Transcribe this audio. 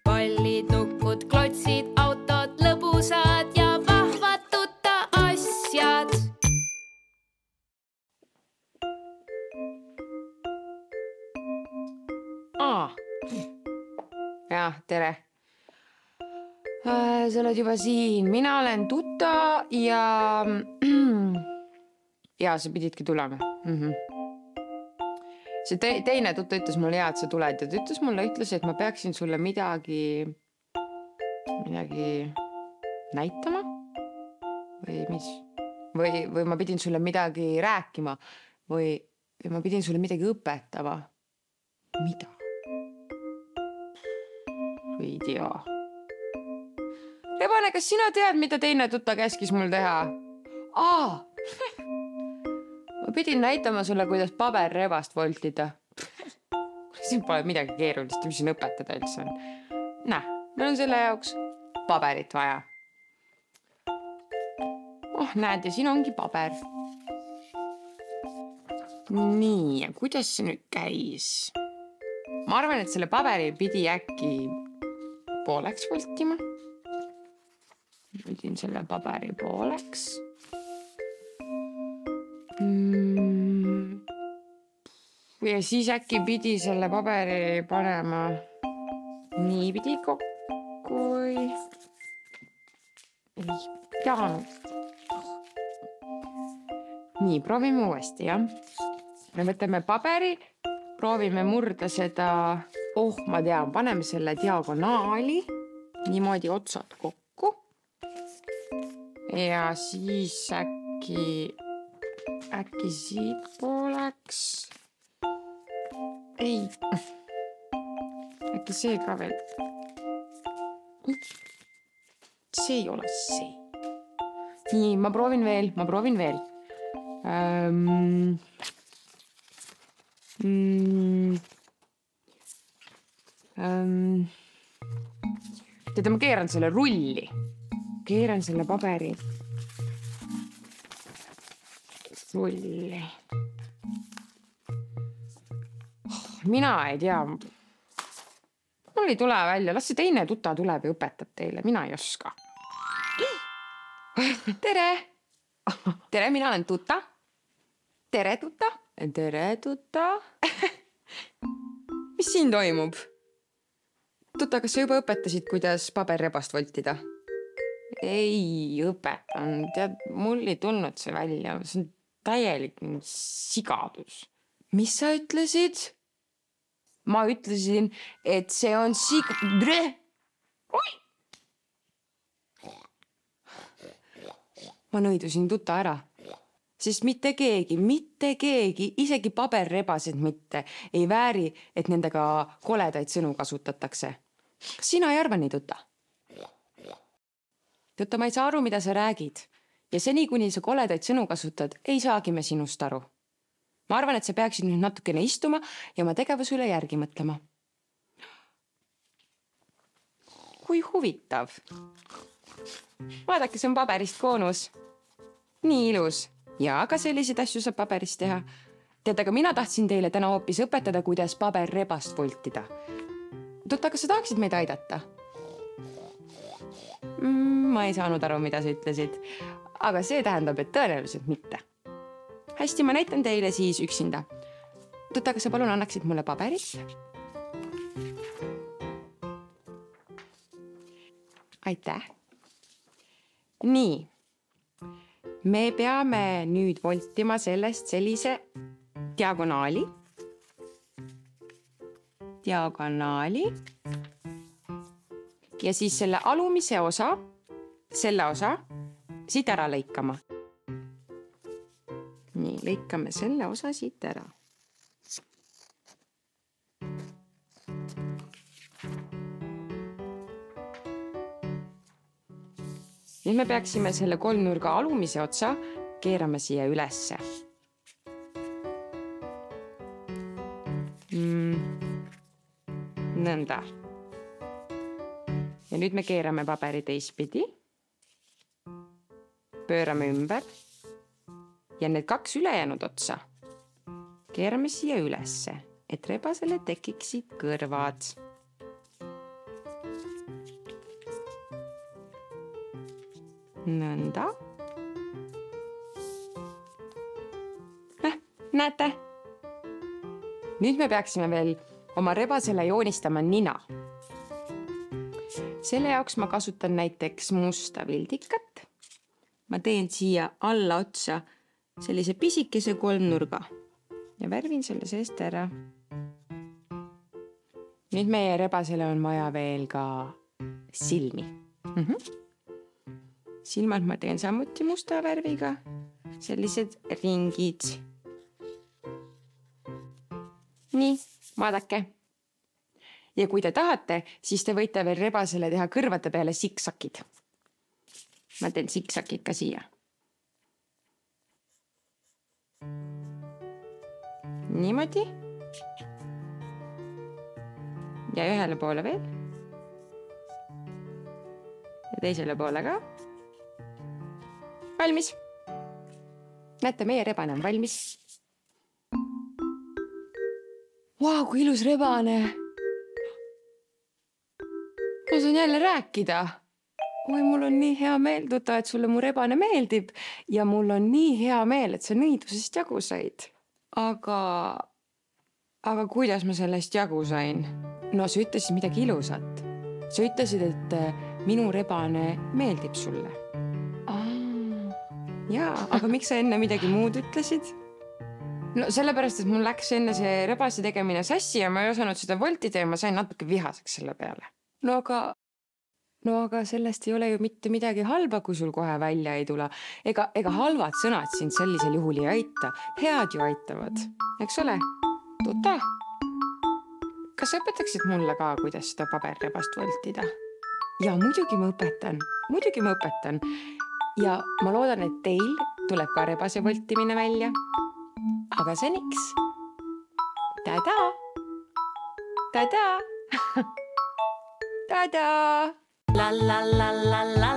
Pallid, nukud, klotsid, autod, lõbusad ja vahvad tutta asjad. Jah, tere. Sa oled juba siin. Mina olen Tuta ja... Ja sa pididki tulema. See teine Tuta ütles mulle et sa tuled ja ta ütles, et ma peaksin sulle midagi näitama või mis? Või ma pidin sulle midagi rääkima või ma pidin sulle midagi õpetama. Mida? Ei tea. Rebane, kas sina tead, mida teine Tuta käskis mul teha? Ma pidin näitama sulle, kuidas paberrebast voltida. Siin pole midagi keerulist, mis siin õpetada üldse on. Meil on selle jaoks paberit vaja. Näed, ja siin ongi paber. Nii, ja kuidas see nüüd käis? Ma arvan, et selle paberi pidi äkki pooleks voltima. Võtin selle paberi pooleks. Ja siis äkki pidi selle paberi panema niipidi kokku või... Ei teanud. Nii, proovime uuesti, jah? Me võtame paberi, proovime murda seda... ma tean, paneme selle diagonaali niimoodi otsad kokku. Ja siis äkki siit pooleks. Ei. Äkki see ka veel. See ei ole see. Nii, ma proovin veel. Tead, ma keeran selle rulli. Keeran selle paberi. Rulli. Mina ei tea. Mul ei tule välja. Las see teine Tuta tuleb ja õpetab teile. Mina ei oska. Tere! Tere, mina olen Tuta. Tere, Tuta. Tere, Tuta. Mis siin toimub? Tuta, kas sa juba õpetasid, kuidas paberrebast voltida? Ei õpetan. Tead, mul ei tulnud see välja. See on täielik sigadus. Mis sa ütlesid? Ma ütlesin, et see on Ma nõidusin Tuta ära. Sest mitte keegi, isegi paberrebased mitte, ei vääri, et nendega koledaid sõnu kasutatakse. Kas sina ei arva nii, Tuta? Tuta, ma ei saa aru, mida sa räägid. Ja seni, kuni sa koledaid sõnu kasutad, ei saagi me sinust aru. Ma arvan, et sa peaksid nüüd natukene istuma ja oma tegevuse üle järgi mõtlema. Kui huvitav. Vaadake, see on paberist koonus. Nii ilus. Ja, aga selliseid asju saab paberist teha. Tead, aga mina tahtsin teile täna hoopis õpetada, kuidas paberrebast voltida. Tuta, kas sa tahaksid meid aidata? Ma ei saanud aru, mida sa ütlesid. Aga see tähendab, et tõenäoliselt mitte. Hästi, ma näitan teile siis üksinda. Tuta, kas sa palun annaksid mulle paberit? Aitäh. Nii. Me peame nüüd voltima sellest sellise diagonaali. Diagonaali. Ja siis selle alumise osa, selle osa, siit ära lõikama. Nii, lõikame selle osa siit ära. Nüüd me peaksime selle kolmnurga alumise otsa keerama siia ülesse. Nõnda. Ja nüüd me keerame paberi teistpidi. Pöörame ümber. Ja need kaks ülejäänud otsa keerame siia ülesse. et rebasele tekiksid kõrvad. Nõnda. Näete? Nüüd me peaksime veel oma rebasele joonistama nina. Selle jaoks ma kasutan näiteks musta vildikat. Ma teen siia alla otsa sellise pisikese kolmnurga ja värvin selle seest ära. Nüüd meie rebasele on vaja veel ka silmi. Silmad ma teen samuti musta värviga, sellised ringid. Nii, vaadake. Ja kui te tahate, siis te võite veel rebasele teha kõrvade peale siksakid. Ma teen siksakid ka siia. Niimoodi. Ja ühele poole veel. Ja teisele poole ka. Valmis. Näete, meie rebane on valmis. Vau, kui ilus rebane. Ma saan jälle rääkida. Oi, mul on nii hea meel, Tuta, et sulle mu rebane meeldib. Ja mul on nii hea meel, et sa nõidusest jagu said. Aga kuidas ma sellest jagu sain? No, sa ütlesid midagi ilusat. Sa ütlesid, et minu rebane meeldib sulle. Jaa, aga miks sa enne midagi muud ütlesid? No sellepärast, et mul läks enne see rebase tegemine sassi ja ma ei osanud seda voltida ja ma sain natuke vihaseks selle peale. No aga sellest ei ole ju mitte midagi halba, kui sul kohe välja ei tula. Ega halvad sõnad sind sellisel juhul ei aita. Head ju aitavad. Eks ole? Tuta, kas sa õpetaksid mulle ka, kuidas seda paberrebast voltida? Ja muidugi ma õpetan. Ja ma loodan, et teil tuleb ka rebase voltimine välja. Aga seniks. Tada! Tada! Tada! La la la la la